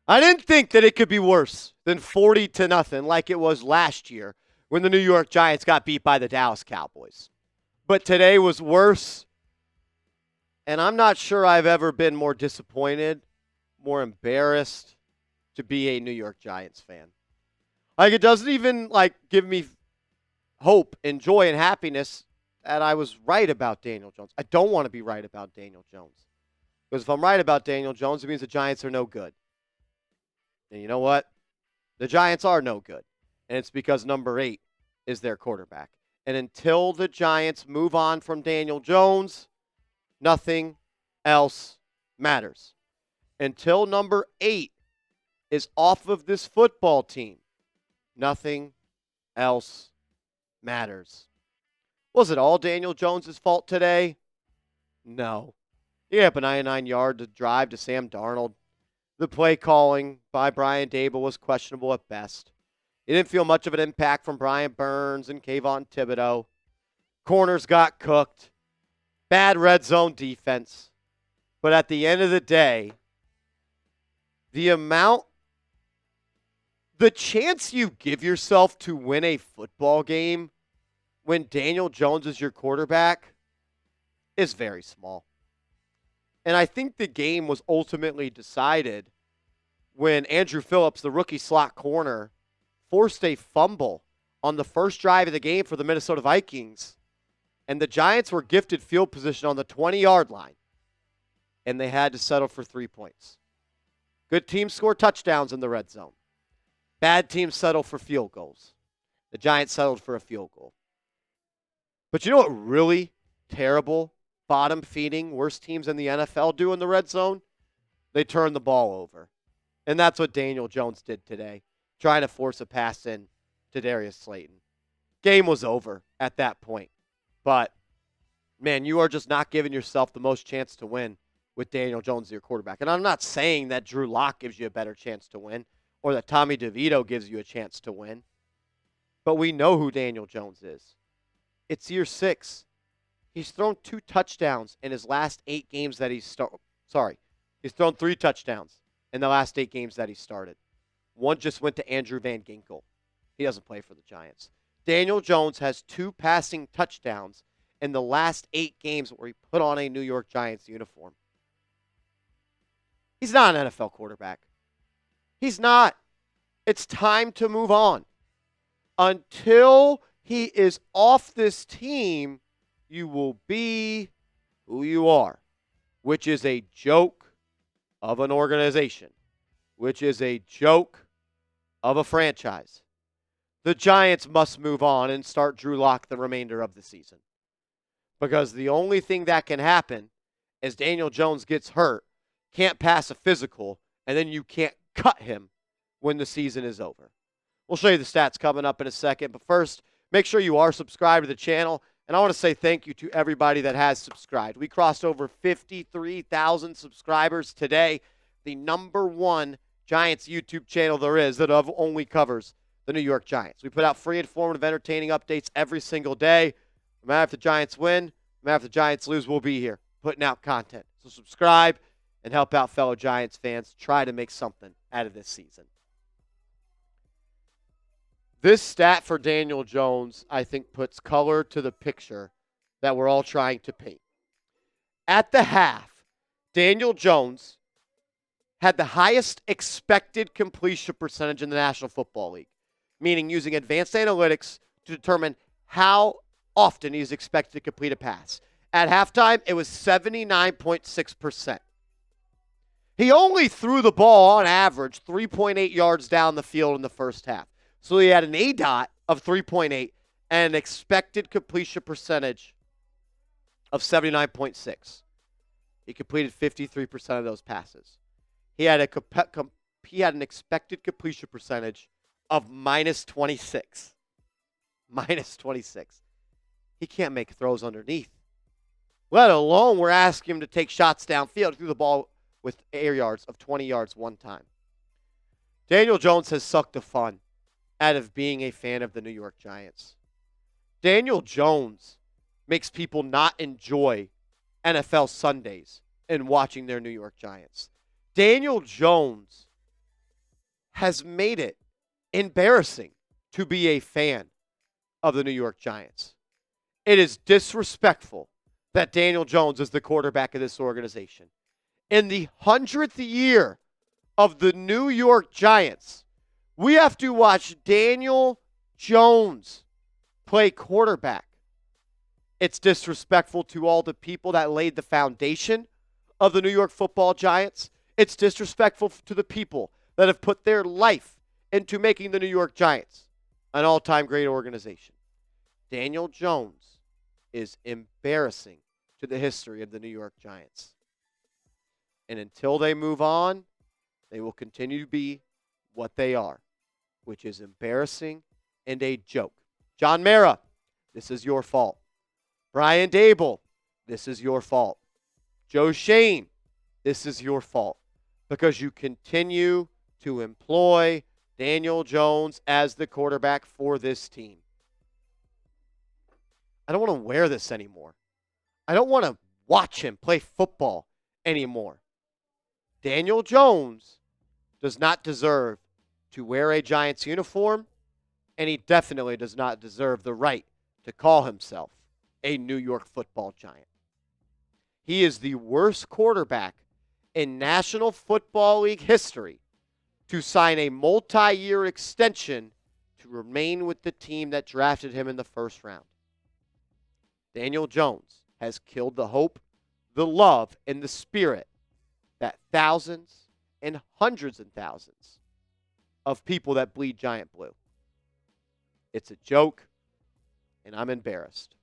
I didn't think that it could be worse than 40-0 like it was last year when the New York Giants got beat by the Dallas Cowboys. But today was worse, and I'm not sure I've ever been more disappointed, more embarrassed to be a New York Giants fan. Like, it doesn't even give me hope and joy and happiness that I was right about Daniel Jones. I don't want to be right about Daniel Jones. Because if I'm right about Daniel Jones, it means the Giants are no good. And you know what? The Giants are no good. And it's because number 8 is their quarterback. And until the Giants move on from Daniel Jones, nothing else matters. Until number 8 is off of this football team, nothing else matters. Was it all Daniel Jones' fault today? No. He had a 99-yard drive to Sam Darnold. The play calling by Brian Daboll was questionable at best. He didn't feel much of an impact from Burns and Kayvon Thibodeaux. Corners got cooked. Bad red zone defense. But at the end of the day, the chance you give yourself to win a football game when Daniel Jones is your quarterback is very small. And I think the game was ultimately decided when Andrew Phillips, the rookie slot corner, forced a fumble on the first drive of the game for the Minnesota Vikings. And the Giants were gifted field position on the 20-yard line. And they had to settle for 3 points. Good teams score touchdowns in the red zone. Bad teams settle for field goals. The Giants settled for a field goal. But you know what really terrible, bottom-feeding, worst teams in the NFL do in the red zone? They turn the ball over. And that's what Daniel Jones did today, trying to force a pass in to Darius Slayton. Game was over at that point. But, man, you are just not giving yourself the most chance to win with Daniel Jones as your quarterback. And I'm not saying that Drew Lock gives you a better chance to win or that Tommy DeVito gives you a chance to win. But we know who Daniel Jones is. It's year 6. He's thrown 2 touchdowns in his last 8 games that he's he's thrown 3 touchdowns in the last 8 games that he started. One just went to Andrew Van Ginkel. He doesn't play for the Giants. Daniel Jones has 2 passing touchdowns in the last 8 games where he put on a New York Giants uniform. He's not an NFL quarterback. He's not. It's time to move on. Until he is off this team, you will be who you are, which is a joke of an organization, which is a joke of a franchise. The Giants must move on and start Drew Lock the remainder of the season. Because the only thing that can happen is Daniel Jones gets hurt, can't pass a physical, and then you can't cut him when the season is over. We'll show you the stats coming up in a second, but first, make sure you are subscribed to the channel. And I want to say thank you to everybody that has subscribed. We crossed over 53,000 subscribers today. The number 1 Giants YouTube channel there is that only covers the New York Giants. We put out free, informative, entertaining updates every single day. No matter if the Giants win, no matter if the Giants lose, we'll be here putting out content. So subscribe and help out fellow Giants fans try to make something out of this season. This stat for Daniel Jones, I think, puts color to the picture that we're all trying to paint. At the half, Daniel Jones had the highest expected completion percentage in the National Football League, meaning using advanced analytics to determine how often he's expected to complete a pass. At halftime, it was 79.6%. He only threw the ball on average 3.8 yards down the field in the first half. So he had an ADOT of 3.8 and an expected completion percentage of 79.6. He completed 53% of those passes. He had an expected completion percentage of minus 26. Minus 26. He can't make throws underneath. Let alone we're asking him to take shots downfield. He threw the ball with air yards of 20 yards one time. Daniel Jones has sucked the fun out of being a fan of the New York Giants. Daniel Jones makes people not enjoy NFL Sundays and watching their New York Giants. Daniel Jones has made it embarrassing to be a fan of the New York Giants. It is disrespectful that Daniel Jones is the quarterback of this organization. In the 100th year of the New York Giants, we have to watch Daniel Jones play quarterback. It's disrespectful to all the people that laid the foundation of the New York Football Giants. It's disrespectful to the people that have put their life into making the New York Giants an all-time great organization. Daniel Jones is embarrassing to the history of the New York Giants. And until they move on, they will continue to be what they are, which is embarrassing and a joke. John Mara, this is your fault. Brian Daboll, this is your fault. Joe Shane, this is your fault. Because you continue to employ Daniel Jones as the quarterback for this team. I don't want to wear this anymore. I don't want to watch him play football anymore. Daniel Jones does not deserve to wear a Giants uniform, and he definitely does not deserve the right to call himself a New York Football Giant. He is the worst quarterback in National Football League history to sign a multi-year extension to remain with the team that drafted him in the first round. Daniel Jones has killed the hope, the love, and the spirit that thousands and hundreds and thousands of people that bleed giant blue. It's a joke, and I'm embarrassed.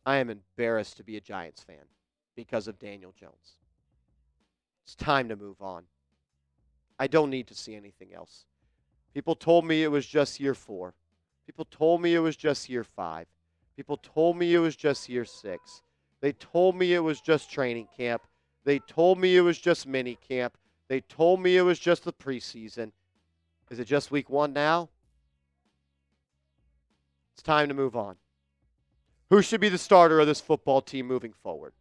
I am embarrassed to be a Giants fan because of Daniel Jones. It's time to move on. I don't need to see anything else. People told me it was just year 4. People told me it was just year 5. People told me it was just year 6. They told me it was just training camp. They told me it was just mini camp. They told me it was just the preseason. Is it just week 1 now? It's time to move on. Who should be the starter of this football team moving forward?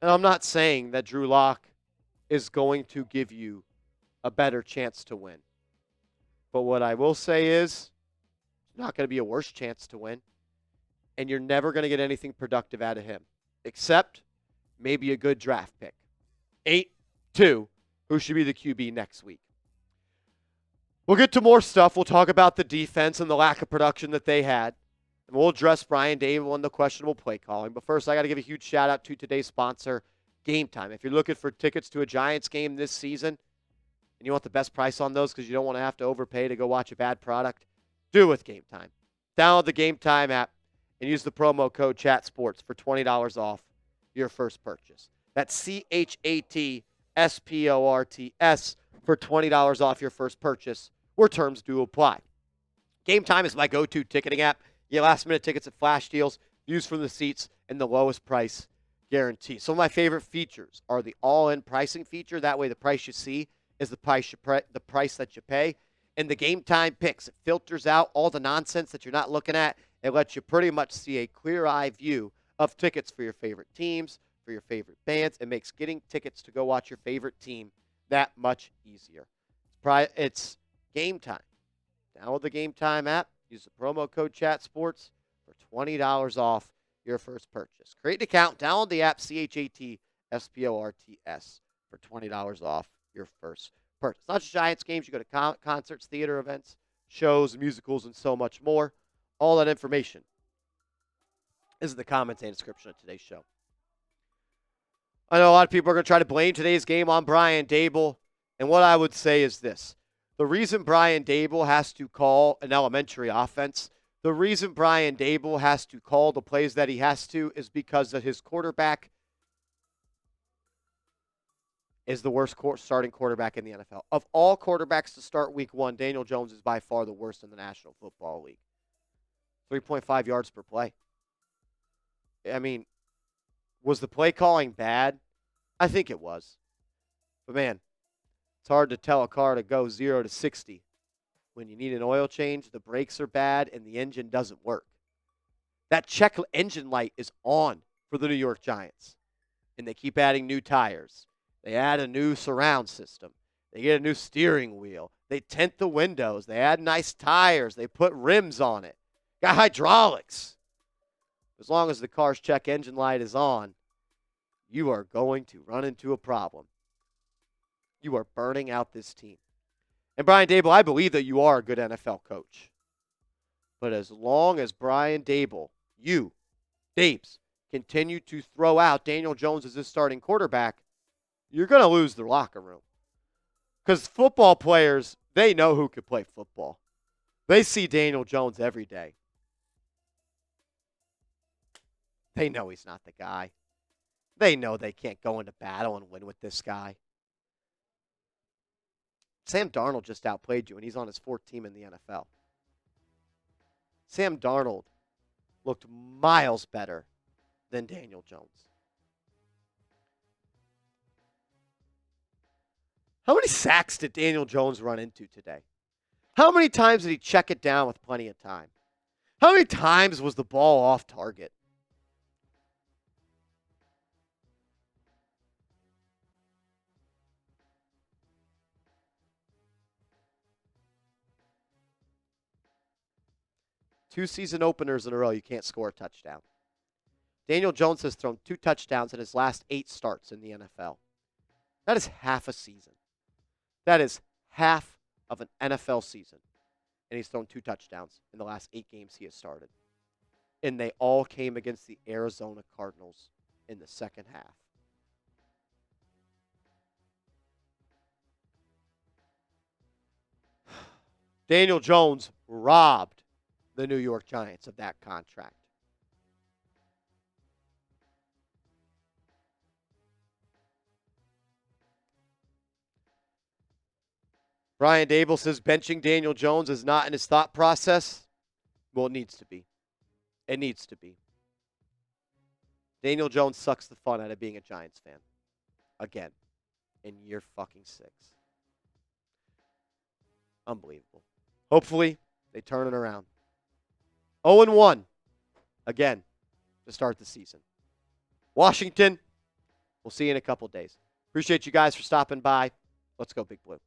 And I'm not saying that Drew Lock is going to give you a better chance to win. But what I will say is, it's not going to be a worse chance to win. And you're never going to get anything productive out of him, except maybe a good draft pick. 8-2, who should be the QB next week. We'll get to more stuff. We'll talk about the defense and the lack of production that they had. And we'll address Brian Daboll and the questionable play calling. But first, I got to give a huge shout out to today's sponsor, Game Time. If you're looking for tickets to a Giants game this season and you want the best price on those because you don't want to have to overpay to go watch a bad product, do it with Game Time. Download the Game Time app and use the promo code CHATSPORTS for $20 off your first purchase. That's CHATSPORTS for $20 off your first purchase, where terms do apply. Game Time is my go-to ticketing app. You get last-minute tickets at flash deals, views from the seats, and the lowest price guarantee. Some of my favorite features are the all-in pricing feature. That way the price you see is the price that you pay. And the Game Time picks. It filters out all the nonsense that you're not looking at. It lets you pretty much see a clear-eye view of tickets for your favorite teams, for your favorite bands. It makes getting tickets to go watch your favorite team that much easier. It's Game Time. Download the Game Time app. Use the promo code CHATSPORTS for $20 off your first purchase. Create an account. Download the app, CHATSPORTS, for $20 off your first purchase. Not just Giants games. You go to concerts, theater events, shows, musicals, and so much more. All that information is in the comments and description of today's show. I know a lot of people are going to try to blame today's game on Brian Daboll, and what I would say is this. The reason Brian Daboll has to call an elementary offense, the reason Brian Daboll has to call the plays that he has to is because of his quarterback is the worst starting quarterback in the NFL. Of all quarterbacks to start week 1, Daniel Jones is by far the worst in the National Football League. 3.5 yards per play. I mean, was the play calling bad? I think it was. But man, it's hard to tell a car to go 0 to 60 when you need an oil change, the brakes are bad, and the engine doesn't work. That check engine light is on for the New York Giants, and they keep adding new tires. They add a new surround system. They get a new steering wheel. They tint the windows. They add nice tires. They put rims on it. Got hydraulics. As long as the car's check engine light is on, you are going to run into a problem. You are burning out this team. And Brian Daboll, I believe that you are a good NFL coach. But as long as Brian Daboll, you, Dabes, continue to throw out Daniel Jones as his starting quarterback, you're going to lose the locker room. Because football players, they know who can play football. They see Daniel Jones every day. They know he's not the guy. They know they can't go into battle and win with this guy. Sam Darnold just outplayed you, and he's on his fourth team in the NFL. Sam Darnold looked miles better than Daniel Jones. How many sacks did Daniel Jones run into today? How many times did he check it down with plenty of time? How many times was the ball off target? Two season openers in a row, you can't score a touchdown. Daniel Jones has thrown 2 touchdowns in his last 8 starts in the NFL. That is half a season. That is half of an NFL season. And he's thrown 2 touchdowns in the last 8 games he has started. And they all came against the Arizona Cardinals in the second half. Daniel Jones robbed the New York Giants of that contract. Brian Daboll says benching Daniel Jones is not in his thought process. Well, it needs to be. It needs to be. Daniel Jones sucks the fun out of being a Giants fan. Again, in year fucking 6. Unbelievable. Hopefully, they turn it around. 0-1 again to start the season. Washington, we'll see you in a couple days. Appreciate you guys for stopping by. Let's go, Big Blue.